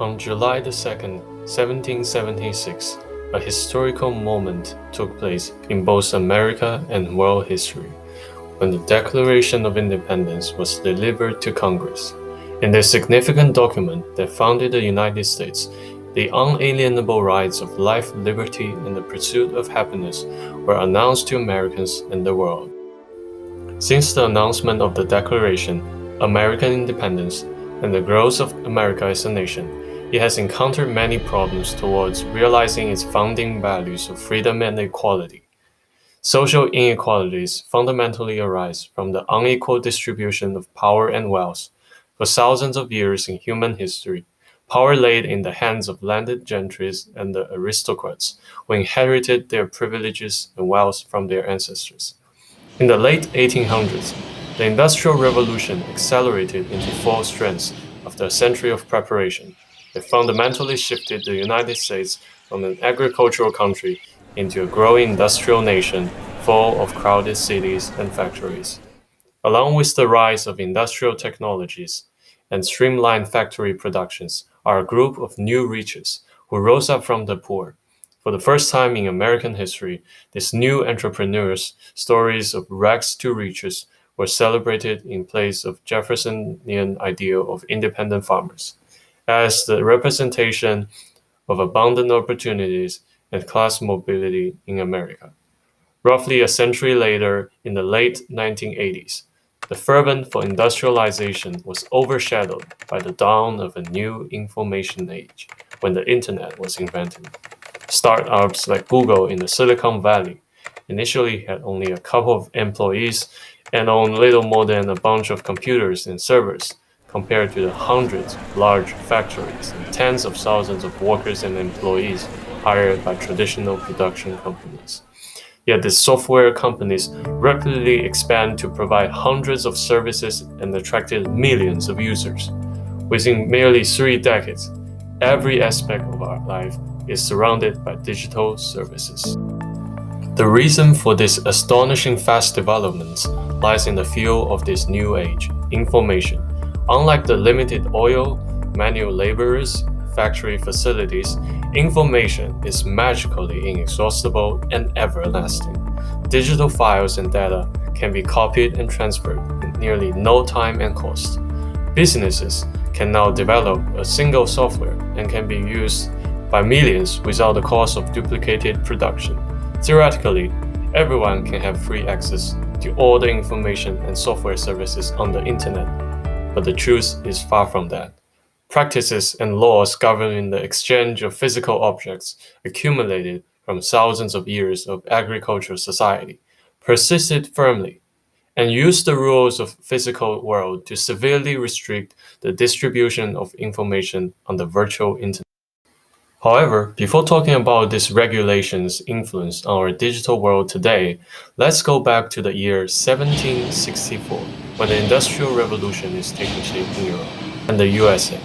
On July 2nd, 1776, a historical moment took place in both America and world history when the Declaration of Independence was delivered to Congress. In this significant document that founded the United States, the unalienable rights of life, liberty, and the pursuit of happiness were announced to Americans and the world. Since the announcement of the Declaration, American independence, and the growth of America as a nation, it has encountered many problems towards realizing its founding values of freedom and equality. Social inequalities fundamentally arise from the unequal distribution of power and wealth. For thousands of years in human history, power laid in the hands of landed gentry and the aristocrats, who inherited their privileges and wealth from their ancestors. In the late 1800s, the Industrial Revolution accelerated into full strength after a century of preparation. It fundamentally shifted the United States from an agricultural country into a growing industrial nation full of crowded cities and factories. Along with the rise of industrial technologies and streamlined factory productions are a group of new riches who rose up from the poor. For the first time in American history, these new entrepreneurs' stories of rags to riches were celebrated in place of Jeffersonian ideal of independent farmers as the representation of abundant opportunities and class mobility in America. Roughly a century later, in the late 1980s, the fervor for industrialization was overshadowed by the dawn of a new information age when the internet was invented. Startups like Google in the Silicon Valley initially had only a couple of employees and owned little more than a bunch of computers and servers, compared to the hundreds of large factories and tens of thousands of workers and employees hired by traditional production companies. Yet these software companies rapidly expand to provide hundreds of services and attracted millions of users. Within merely 3 decades, every aspect of our life is surrounded by digital services. The reason for this astonishing fast developments lies in the field of this new age, information. Unlike the limited oil, manual laborers, factory facilities, information is magically inexhaustible and everlasting. Digital files and data can be copied and transferred in nearly no time and cost. Businesses can now develop a single software and can be used by millions without the cost of duplicated production. Theoretically, everyone can have free access to all the information and software services on the internet, but the truth is far from that. Practices and laws governing the exchange of physical objects accumulated from thousands of years of agricultural society persisted firmly and used the rules of physical world to severely restrict the distribution of information on the virtual internet. However, before talking about these regulations' influence on our digital world today, let's go back to the year 1764, when the Industrial Revolution is taking shape in Europe and the USA.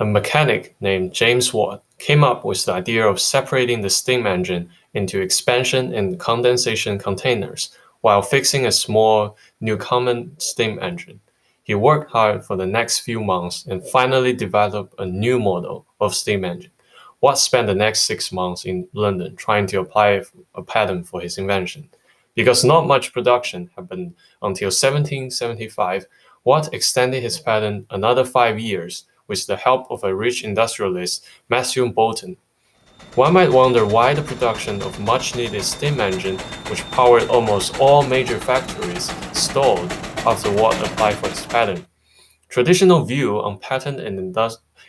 A mechanic named James Watt came up with the idea of separating the steam engine into expansion and condensation containers while fixing a small Newcomen steam engine. He worked hard for the next few months and finally developed a new model of steam engine. Watt spent the next 6 months in London trying to apply a patent for his invention. Because not much production happened until 1775, Watt extended his patent another 5 years with the help of a rich industrialist, Matthew Boulton. One might wonder why the production of much-needed steam engine, which powered almost all major factories, stalled after Watt applied for his patent. Traditional view on patent and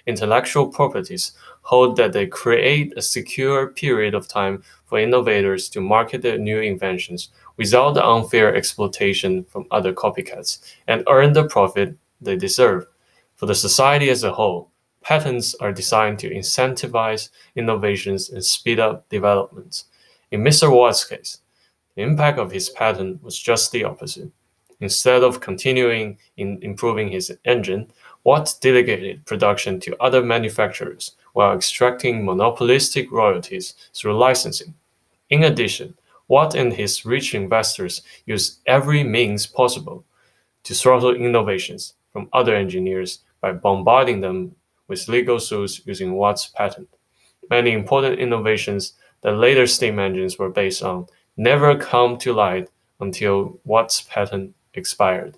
intellectual properties hold that they create a secure period of time for innovators to market their new inventions without the unfair exploitation from other copycats and earn the profit they deserve. For the society as a whole, patents are designed to incentivize innovations and speed up development. In Mr. Watt's case, the impact of his patent was just the opposite. Instead of continuing in improving his engine, Watt delegated production to other manufacturers while extracting monopolistic royalties through licensing. In addition, Watt and his rich investors used every means possible to throttle innovations from other engineers by bombarding them with legal suits using Watt's patent. Many important innovations that later steam engines were based on never come to light until Watt's patent expired.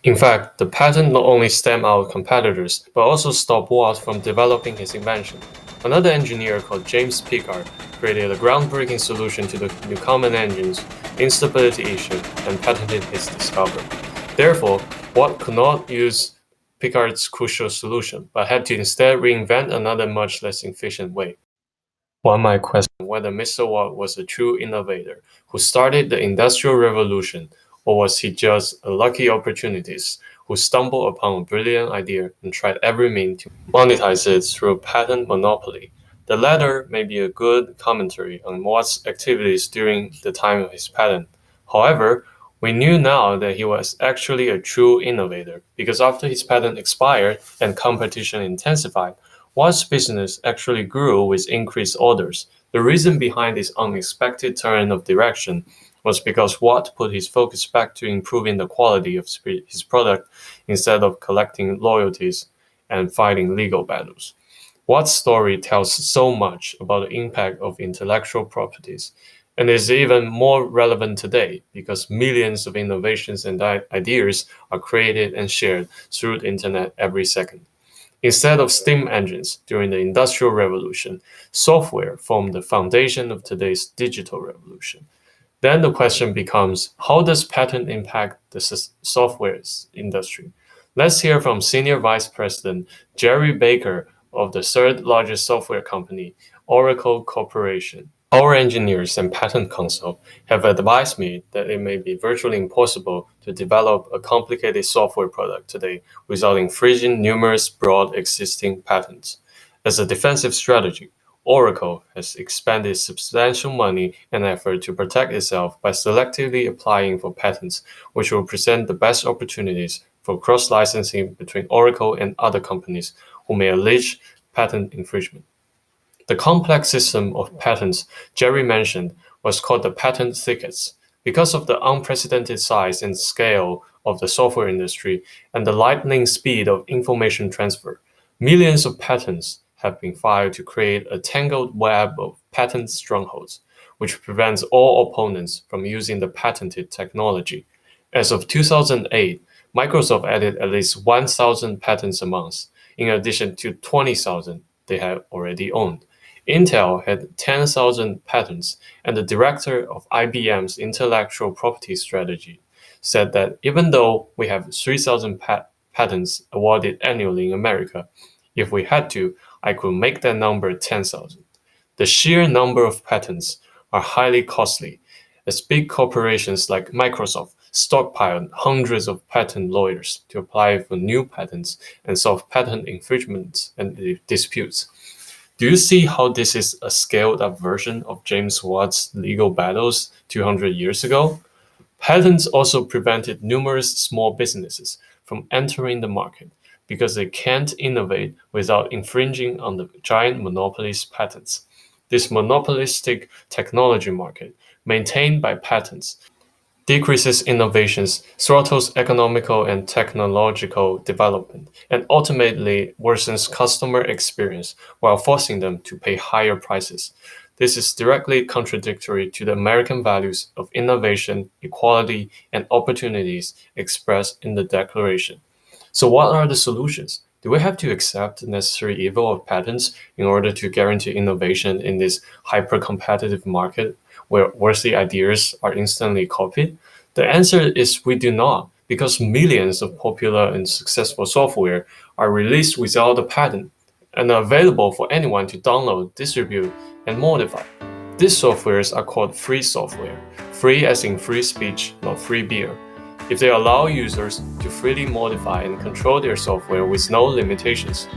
In fact, the patent not only stamped out competitors, but also stopped Watt from developing his invention. Another engineer called James Pickard created a groundbreaking solution to the Newcomen engine's instability issue and patented his discovery. Therefore, Watt could not use Pickard's crucial solution, but had to instead reinvent another much less efficient way. One might question whether Mr. Watt was a true innovator who started the Industrial Revolution, or was he just a lucky opportunist who stumbled upon a brilliant idea and tried every means to monetize it through patent monopoly? The latter may be a good commentary on Watt's activities during the time of his patent. However, we knew now that he was actually a true innovator, because after his patent expired and competition intensified, Watt's business actually grew with increased orders. The reason behind this unexpected turn of direction was because Watt put his focus back to improving the quality of his product instead of collecting loyalties and fighting legal battles. Watt's story tells so much about the impact of intellectual properties, and is even more relevant today because millions of innovations and ideas are created and shared through the internet every second. Instead of steam engines during the Industrial Revolution, software formed the foundation of today's digital revolution. Then the question becomes, how does patent impact the software industry? Let's hear from Senior Vice President Jerry Baker of the third largest software company, Oracle Corporation. Our engineers and patent counsel have advised me that it may be virtually impossible to develop a complicated software product today without infringing numerous broad existing patents. As a defensive strategy, Oracle has expended substantial money and effort to protect itself by selectively applying for patents, which will present the best opportunities for cross-licensing between Oracle and other companies who may allege patent infringement. The complex system of patents Jerry mentioned was called the patent thickets. Because of the unprecedented size and scale of the software industry and the lightning speed of information transfer, millions of patents have been filed to create a tangled web of patent strongholds, which prevents all opponents from using the patented technology. As of 2008, Microsoft added at least 1,000 patents a month, in addition to 20,000 they had already owned. Intel had 10,000 patents, and the director of IBM's intellectual property strategy said that even though we have 3,000 patents awarded annually in America, if we had to, I could make that number 10,000. The sheer number of patents are highly costly, as big corporations like Microsoft stockpiled hundreds of patent lawyers to apply for new patents and solve patent infringements and disputes. Do you see how this is a scaled-up version of James Watt's legal battles 200 years ago? Patents also prevented numerous small businesses from entering the market because they can't innovate without infringing on the giant monopolies' patents. This monopolistic technology market, maintained by patents, decreases innovations, throttles economical and technological development, and ultimately worsens customer experience while forcing them to pay higher prices. This is directly contradictory to the American values of innovation, equality, and opportunities expressed in the Declaration. So what are the solutions? Do we have to accept the necessary evil of patents in order to guarantee innovation in this hyper-competitive market where worthy ideas are instantly copied? The answer is we do not, because millions of popular and successful software are released without a patent and are available for anyone to download, distribute, and modify. These softwares are called free software, free as in free speech, not free beer. If they allow users to freely modify and control their software with no limitations.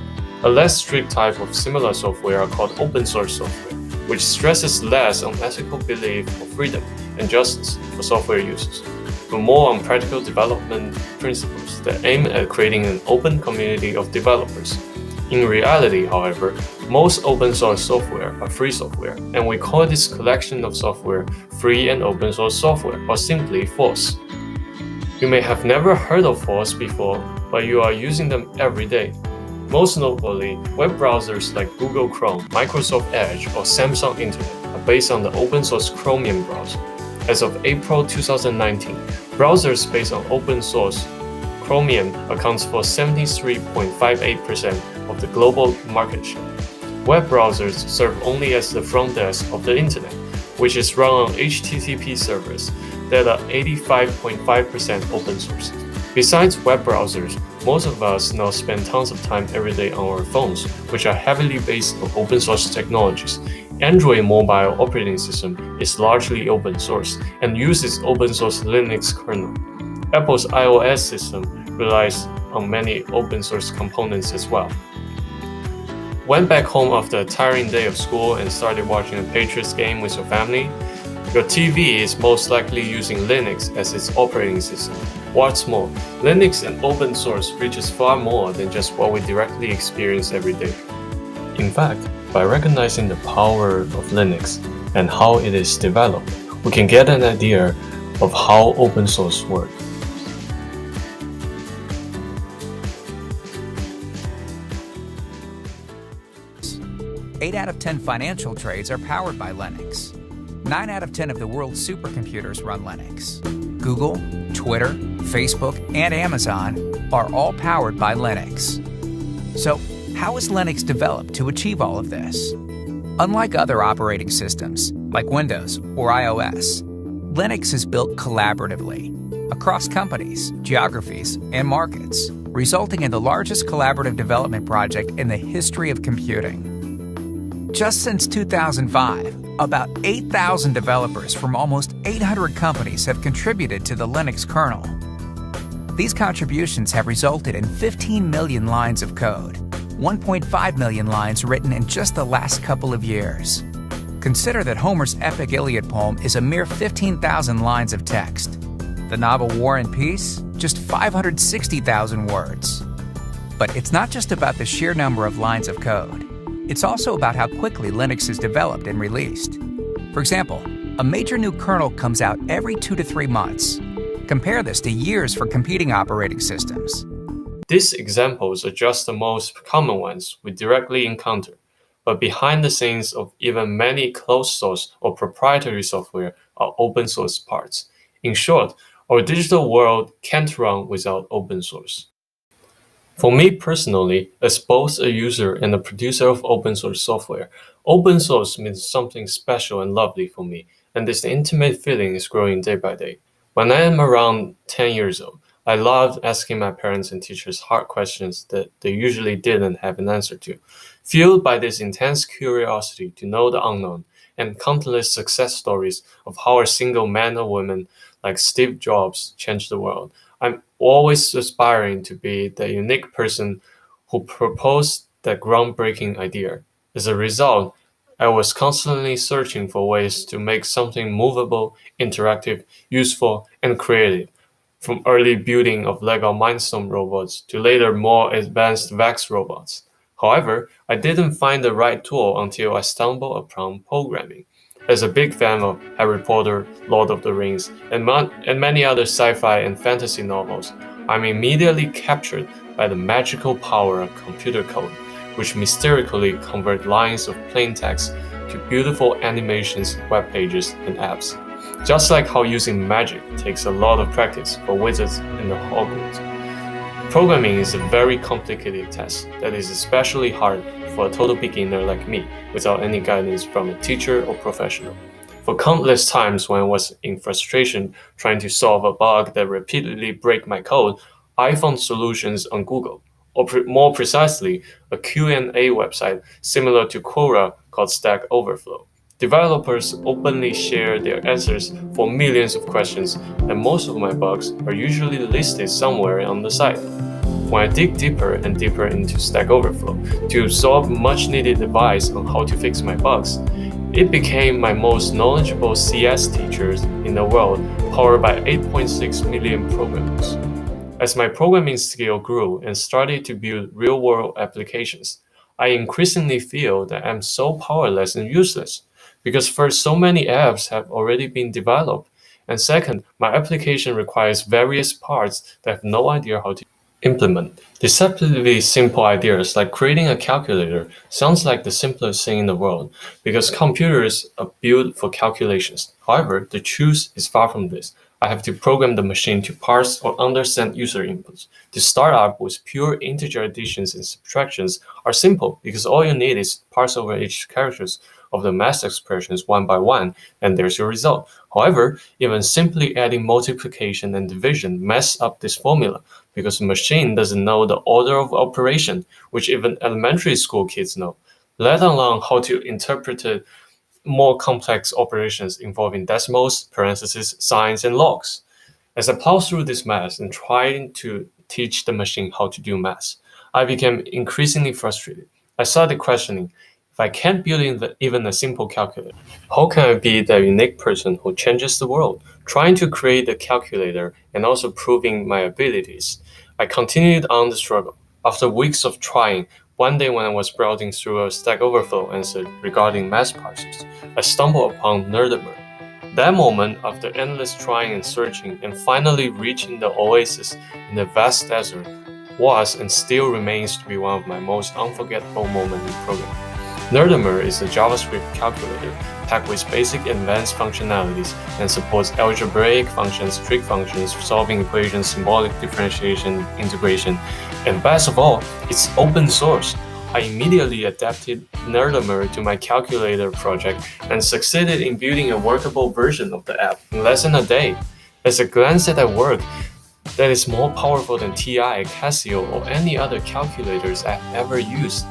A less strict type of similar software are called open source software, which stresses less on ethical belief of freedom and justice for software users, but more on practical development principles that aim at creating an open community of developers. In reality, however, most open source software are free software, and we call this collection of software free and open source software, or simply FOSS. You may have never heard of FOSS before, but you are using them every day. Most notably, web browsers like Google Chrome, Microsoft Edge, or Samsung Internet are based on the open source Chromium browser. As of April 2019, browsers based on open source Chromium accounts for 73.58% of the global market share. Web browsers serve only as the front desk of the Internet, which is run on HTTP servers that are 85.5% open source. Besides web browsers, most of us now spend tons of time every day on our phones, which are heavily based on open source technologies. Android mobile operating system is largely open source and uses open source Linux kernel. Apple's iOS system relies on many open source components as well. Went back home after a tiring day of school and started watching a Patriots game with your family? Your TV is most likely using Linux as its operating system. What's more, Linux and open source reaches far more than just what we directly experience every day. In fact, by recognizing the power of Linux and how it is developed, we can get an idea of how open source works. Eight out of 10 financial trades are powered by Linux. 9 out of 10 of the world's supercomputers run Linux. Google, Twitter, Facebook, and Amazon are all powered by Linux. So, how is Linux developed to achieve all of this? Unlike other operating systems, like Windows or iOS, Linux is built collaboratively across companies, geographies, and markets, resulting in the largest collaborative development project in the history of computing. Just since 2005, about 8,000 developers from almost 800 companies have contributed to the Linux kernel. These contributions have resulted in 15 million lines of code, 1.5 million lines written in just the last couple of years. Consider that Homer's epic Iliad poem is a mere 15,000 lines of text. The novel War and Peace, just 560,000 words. But it's not just about the sheer number of lines of code. It's also about how quickly Linux is developed and released. For example, a major new kernel comes out every 2 to 3 months. Compare this to years for competing operating systems. These examples are just the most common ones we directly encounter, but behind the scenes of even many closed source or proprietary software are open source parts. In short, our digital world can't run without open source. For me personally, as both a user and a producer of open source software, open source means something special and lovely for me, and this intimate feeling is growing day by day. When I am around 10 years old, I loved asking my parents and teachers hard questions that they usually didn't have an answer to. Fueled by this intense curiosity to know the unknown and countless success stories of how a single man or woman like Steve Jobs changed the world, I'm always aspiring to be the unique person who proposed that groundbreaking idea. As a result, I was constantly searching for ways to make something movable, interactive, useful, and creative, from early building of Lego Mindstorm robots to later more advanced VAX robots. However, I didn't find the right tool until I stumbled upon programming. As a big fan of Harry Potter, Lord of the Rings, and many other sci-fi and fantasy novels, I'm immediately captured by the magical power of computer code, which mysteriously convert lines of plain text to beautiful animations, web pages, and apps. Just like how using magic takes a lot of practice for wizards in the Hogwarts. Programming is a very complicated task that is especially hard for a total beginner like me without any guidance from a teacher or professional. For countless times when I was in frustration trying to solve a bug that repeatedly break my code, I found solutions on Google, or more precisely, a Q&A website similar to Quora called Stack Overflow. Developers openly share their answers for millions of questions, and most of my bugs are usually listed somewhere on the site. When I dig deeper and deeper into Stack Overflow to absorb much needed advice on how to fix my bugs, it became my most knowledgeable CS teachers in the world, powered by 8.6 million programmers. As my programming skill grew and started to build real-world applications, I increasingly feel that I'm so powerless and useless. Because first, so many apps have already been developed, and second, my application requires various parts that I have no idea how to. implement. Deceptively simple ideas like creating a calculator sounds like the simplest thing in the world because computers are built for calculations. However, the truth is far from this. I have to program the machine to parse or understand user inputs. To start out with pure integer additions and subtractions are simple because all you need is parse over each characters of the math expressions one by one, and there's your result. However, even simply adding multiplication and division mess up this formula because the machine doesn't know the order of operation, which even elementary school kids know, let alone how to interpret more complex operations involving decimals, parentheses, signs, and logs. As I plowed through this math and trying to teach the machine how to do math, I became increasingly frustrated. I started questioning, if I can't build even a simple calculator, how can I be the unique person who changes the world? Trying to create a calculator and also proving my abilities, I continued on the struggle. After weeks of trying, one day when I was browsing through a Stack Overflow answer regarding math parsers, I stumbled upon Nerdimer. That moment, after endless trying and searching and finally reaching the oasis in the vast desert, was and still remains to be one of my most unforgettable moments in programming. Nerdimer is a JavaScript calculator packed with basic advanced functionalities and supports algebraic functions, trig functions, solving equations, symbolic differentiation, integration, and best of all, it's open source. I immediately adapted Nerdimer to my calculator project and succeeded in building a workable version of the app in less than a day. As I glanced at that work, that is more powerful than TI, Casio, or any other calculators I've ever used,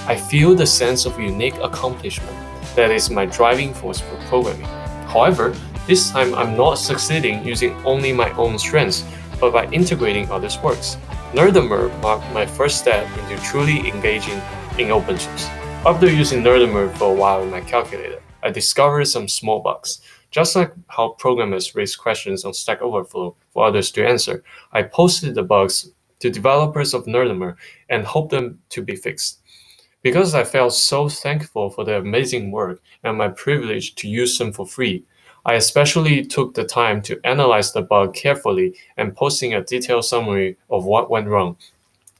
I feel the sense of unique accomplishment that is my driving force for programming. However, this time I'm not succeeding using only my own strengths, but by integrating others' works. Nerdimer marked my first step into truly engaging in open source. After using Nerdimer for a while in my calculator, I discovered some small bugs. Just like how programmers raise questions on Stack Overflow for others to answer, I posted the bugs to developers of Nerdimer and hoped them to be fixed. Because I felt so thankful for their amazing work and my privilege to use them for free, I especially took the time to analyze the bug carefully and posting a detailed summary of what went wrong.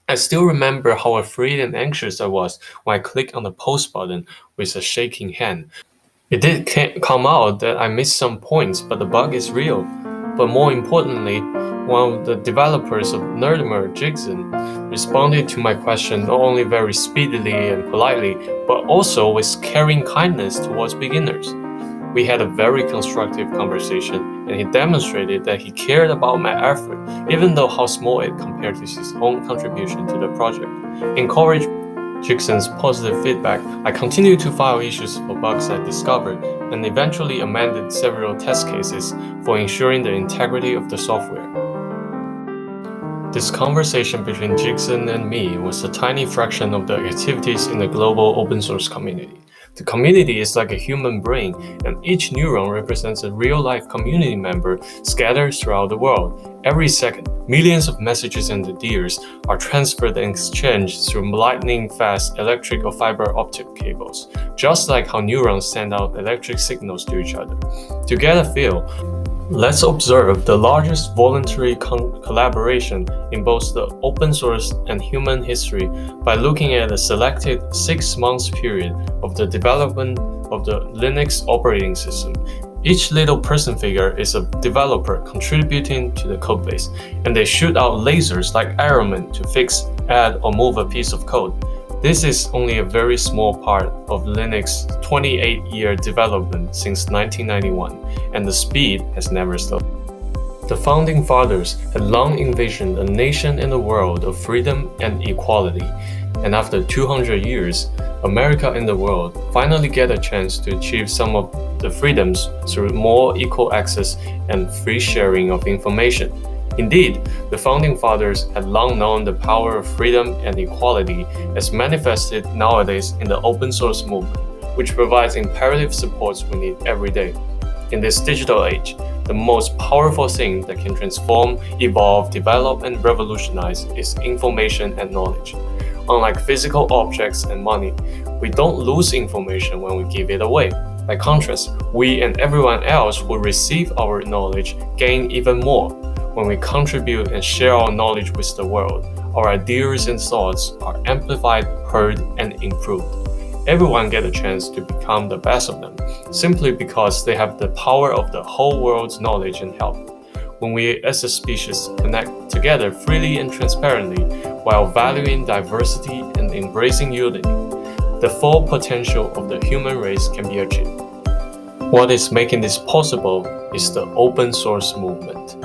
I still remember how afraid and anxious I was when I clicked on the post button with a shaking hand. It did come out that I missed some points, but the bug is real. But more importantly, one of the developers of Nerdimer, Jigson, responded to my question not only very speedily and politely, but also with caring kindness towards beginners. We had a very constructive conversation, and he demonstrated that he cared about my effort, even though how small it compared to his own contribution to the project. Encouraged Jigson's positive feedback, I continued to file issues for bugs I discovered and eventually amended several test cases for ensuring the integrity of the software. This conversation between Jigson and me was a tiny fraction of the activities in the global open source community. The community is like a human brain, and each neuron represents a real-life community member scattered throughout the world. Every second, millions of messages and ideas are transferred and exchanged through lightning-fast electric or fiber optic cables, just like how neurons send out electric signals to each other. To get a feel, let's observe the largest voluntary collaboration in both the open source and human history by looking at a selected 6 months period of the development of the Linux operating system. Each little person figure is a developer contributing to the codebase, and they shoot out lasers like arrowmen to fix, add, or move a piece of code. This is only a very small part of Linux's 28-year development since 1991, and the speed has never stopped. The Founding Fathers had long envisioned a nation and a world of freedom and equality, and after 200 years, America and the world finally get a chance to achieve some of the freedoms through more equal access and free sharing of information. Indeed, the Founding Fathers had long known the power of freedom and equality as manifested nowadays in the open source movement, which provides imperative supports we need every day. In this digital age, the most powerful thing that can transform, evolve, develop, and revolutionize is information and knowledge. Unlike physical objects and money, we don't lose information when we give it away. By contrast, we and everyone else who receive our knowledge gain even more when we contribute and share our knowledge with the world. our ideas and thoughts are amplified, heard, and improved. Everyone gets a chance to become the best of them, simply because they have the power of the whole world's knowledge and help. When we as a species connect together freely and transparently while valuing diversity and embracing unity, the full potential of the human race can be achieved. What is making this possible is the open source movement.